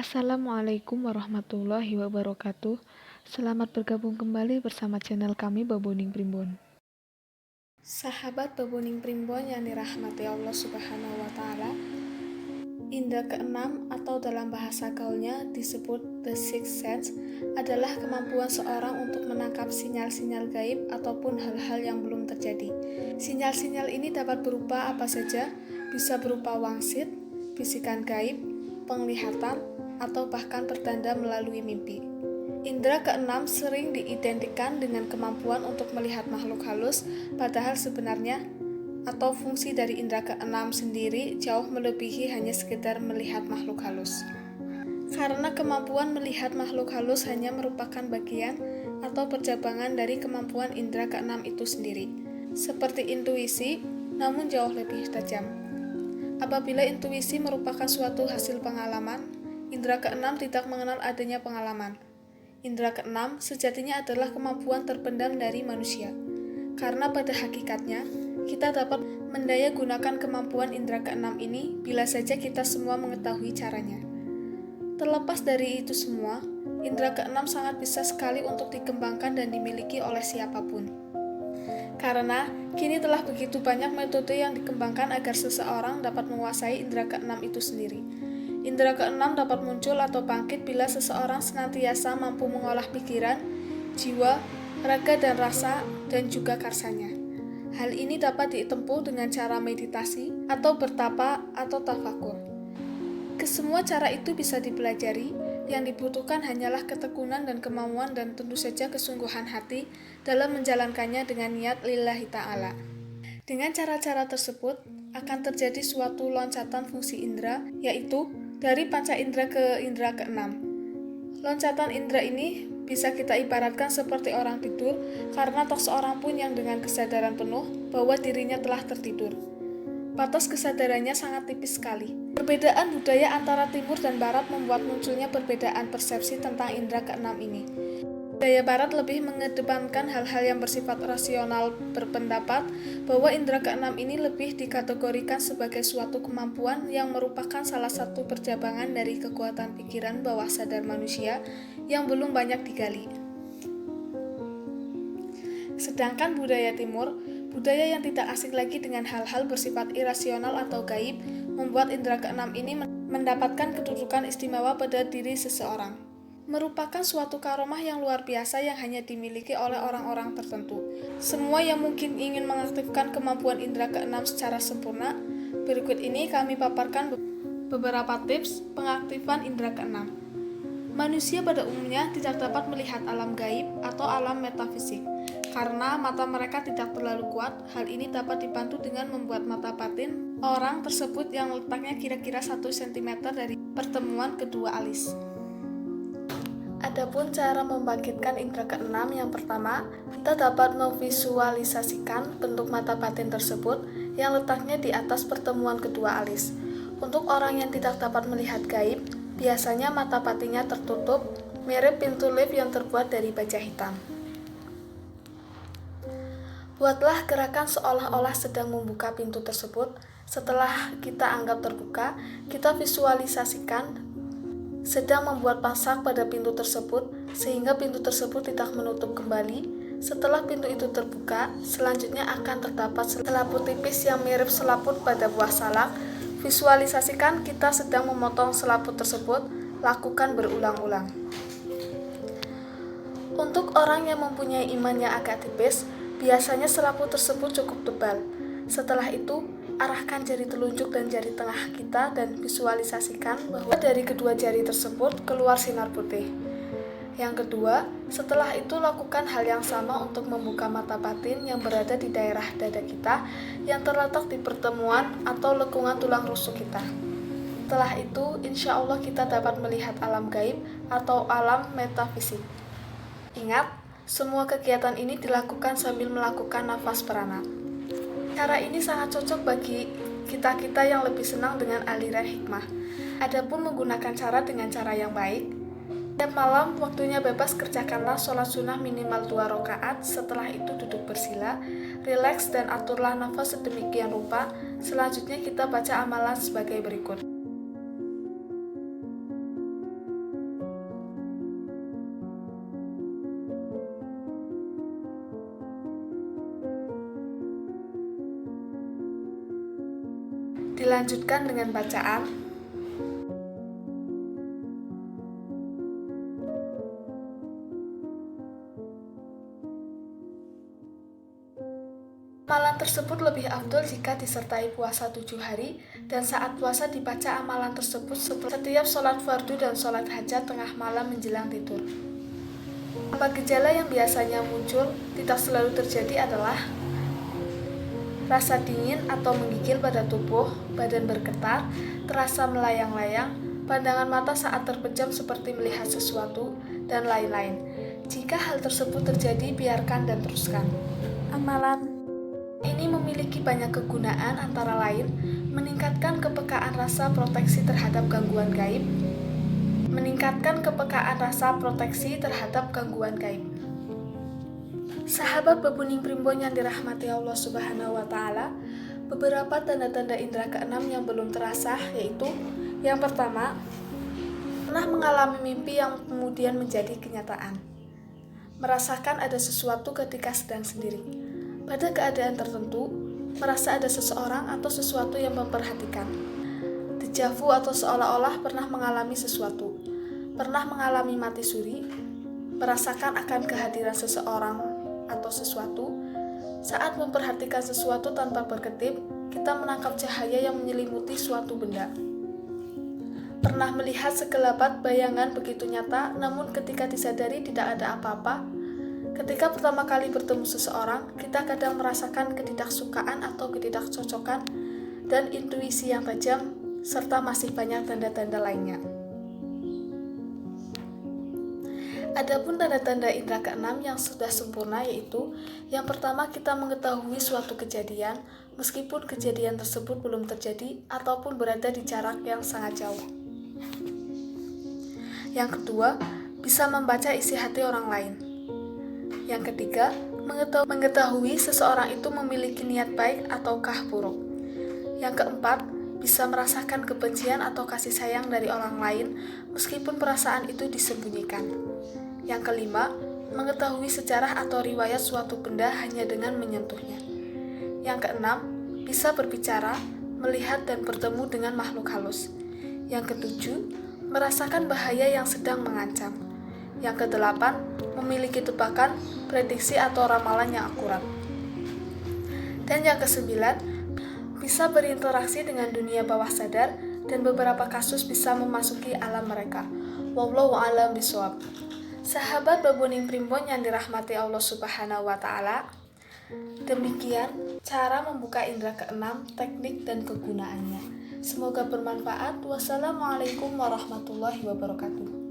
Assalamualaikum warahmatullahi wabarakatuh. Selamat bergabung kembali bersama channel kami Baboning Primbon. Sahabat Baboning Primbon yang dirahmati Allah Subhanahu wa taala, indera keenam atau dalam bahasa gaulnya disebut the sixth sense adalah kemampuan seorang untuk menangkap sinyal-sinyal gaib ataupun hal-hal yang belum terjadi. Sinyal-sinyal ini dapat berupa apa saja, bisa berupa wangsit, bisikan gaib, penglihatan, atau bahkan pertanda melalui mimpi. Indera keenam sering diidentikan dengan kemampuan untuk melihat makhluk halus, padahal sebenarnya atau fungsi dari indera keenam sendiri jauh melebihi hanya sekedar melihat makhluk halus. Karena kemampuan melihat makhluk halus hanya merupakan bagian atau percabangan dari kemampuan indera keenam itu sendiri, seperti intuisi, namun jauh lebih tajam. Apabila intuisi merupakan suatu hasil pengalaman, indera keenam tidak mengenal adanya pengalaman. Indera keenam sejatinya adalah kemampuan terpendam dari manusia, karena pada hakikatnya kita dapat mendaya gunakan kemampuan indera keenam ini bila saja kita semua mengetahui caranya. Terlepas dari itu semua, indera keenam sangat bisa sekali untuk dikembangkan dan dimiliki oleh siapapun. Karena kini telah begitu banyak metode yang dikembangkan agar seseorang dapat menguasai indera keenam itu sendiri. Indera keenam dapat muncul atau bangkit bila seseorang senantiasa mampu mengolah pikiran, jiwa, raga dan rasa, dan juga karsanya. Hal ini dapat ditempuh dengan cara meditasi atau bertapa atau tafakur. Kesemua cara itu bisa dipelajari, yang dibutuhkan hanyalah ketekunan dan kemauan dan tentu saja kesungguhan hati dalam menjalankannya dengan niat lillahi ta'ala. Dengan cara-cara tersebut, akan terjadi suatu loncatan fungsi indera, yaitu dari panca indera ke indera keenam. Loncatan indera ini bisa kita ibaratkan seperti orang tidur, karena tak seorang pun yang dengan kesadaran penuh bahwa dirinya telah tertidur. Batas kesadarannya sangat tipis sekali. Perbedaan budaya antara timur dan barat membuat munculnya perbedaan persepsi tentang indera keenam ini. Budaya barat lebih mengedepankan hal-hal yang bersifat rasional, berpendapat bahwa indera keenam ini lebih dikategorikan sebagai suatu kemampuan yang merupakan salah satu percabangan dari kekuatan pikiran bawah sadar manusia yang belum banyak digali. Sedangkan budaya timur, budaya yang tidak asing lagi dengan hal-hal bersifat irasional atau gaib, membuat indera keenam ini mendapatkan kedudukan istimewa pada diri seseorang. Merupakan suatu karomah yang luar biasa yang hanya dimiliki oleh orang-orang tertentu. Semua yang mungkin ingin mengaktifkan kemampuan indera keenam secara sempurna, berikut ini kami paparkan beberapa tips pengaktifan indera keenam. Manusia pada umumnya tidak dapat melihat alam gaib atau alam metafisik. Karena mata mereka tidak terlalu kuat, hal ini dapat dibantu dengan membuat mata batin orang tersebut yang letaknya kira-kira 1 cm dari pertemuan kedua alis. Adapun cara membangkitkan indera keenam, yang pertama, kita dapat memvisualisasikan bentuk mata batin tersebut yang letaknya di atas pertemuan kedua alis. Untuk orang yang tidak dapat melihat gaib, biasanya mata batinnya tertutup, mirip pintu lift yang terbuat dari baja hitam. Buatlah gerakan seolah-olah sedang membuka pintu tersebut. Setelah kita anggap terbuka, kita visualisasikan sedang membuat pasak pada pintu tersebut, sehingga pintu tersebut tidak menutup kembali. Setelah pintu itu terbuka, selanjutnya akan terdapat selaput tipis yang mirip selaput pada buah salak. Visualisasikan kita sedang memotong selaput tersebut, lakukan berulang-ulang. Untuk orang yang mempunyai iman yang agak tipis, biasanya selaput tersebut cukup tebal. Setelah itu, arahkan jari telunjuk dan jari tengah kita dan visualisasikan bahwa dari kedua jari tersebut keluar sinar putih. Yang kedua, setelah itu lakukan hal yang sama untuk membuka mata batin yang berada di daerah dada kita yang terletak di pertemuan atau lekungan tulang rusuk kita. Setelah itu, insya Allah kita dapat melihat alam gaib atau alam metafisik. Ingat, semua kegiatan ini dilakukan sambil melakukan nafas prana. Cara ini sangat cocok bagi kita-kita yang lebih senang dengan aliran hikmah. Adapun menggunakan cara dengan cara yang baik, setiap malam waktunya bebas kerjakanlah sholat sunnah minimal 2 rakaat. Setelah itu duduk bersila, rileks dan aturlah nafas sedemikian rupa. Selanjutnya kita baca amalan sebagai berikut. Dilanjutkan dengan bacaan. Amalan tersebut lebih afdol jika disertai puasa 7 hari, dan saat puasa dibaca amalan tersebut setiap sholat fardu dan sholat hajat tengah malam menjelang tidur. Empat gejala yang biasanya muncul tidak selalu terjadi adalah rasa dingin atau menggigil pada tubuh, badan bergetar, terasa melayang-layang, pandangan mata saat terpejam seperti melihat sesuatu, dan lain-lain. Jika hal tersebut terjadi, biarkan dan teruskan. Amalan ini memiliki banyak kegunaan, antara lain meningkatkan kepekaan rasa proteksi terhadap gangguan gaib. Sahabat Babuning Primbon yang dirahmati Allah Subhanahu wa Ta'ala, beberapa tanda-tanda indera keenam yang belum terasa yaitu: yang pertama, pernah mengalami mimpi yang kemudian menjadi kenyataan. Merasakan ada sesuatu ketika sedang sendiri. Pada keadaan tertentu, merasa ada seseorang atau sesuatu yang memperhatikan. Dejavu atau seolah-olah pernah mengalami sesuatu. Pernah mengalami mati suri, merasakan akan kehadiran seseorang atau sesuatu. Saat memperhatikan sesuatu tanpa berkedip, kita menangkap cahaya yang menyelimuti suatu benda. Pernah melihat segelabat bayangan begitu nyata, namun ketika disadari tidak ada apa-apa. Ketika pertama kali bertemu seseorang, kita kadang merasakan ketidaksukaan atau ketidakcocokan dan intuisi yang tajam, serta masih banyak tanda-tanda lainnya. Adapun tanda-tanda indera keenam yang sudah sempurna yaitu: yang pertama, kita mengetahui suatu kejadian meskipun kejadian tersebut belum terjadi ataupun berada di jarak yang sangat jauh. Yang kedua, bisa membaca isi hati orang lain. Yang ketiga, mengetahui seseorang itu memiliki niat baik ataukah buruk. Yang keempat, bisa merasakan kebencian atau kasih sayang dari orang lain meskipun perasaan itu disembunyikan. Yang kelima, mengetahui sejarah atau riwayat suatu benda hanya dengan menyentuhnya. Yang keenam, bisa berbicara, melihat dan bertemu dengan makhluk halus. Yang ketujuh, merasakan bahaya yang sedang mengancam. Yang kedelapan, memiliki tebakan, prediksi atau ramalan yang akurat. Dan yang kesembilan, bisa berinteraksi dengan dunia bawah sadar dan beberapa kasus bisa memasuki alam mereka. Wallahu a'lam bishawab. Sahabat Babuning Primbon yang dirahmati Allah Subhanahu wa Ta'ala, demikian cara membuka indera keenam, teknik dan kegunaannya. Semoga bermanfaat. Wassalamualaikum warahmatullahi wabarakatuh.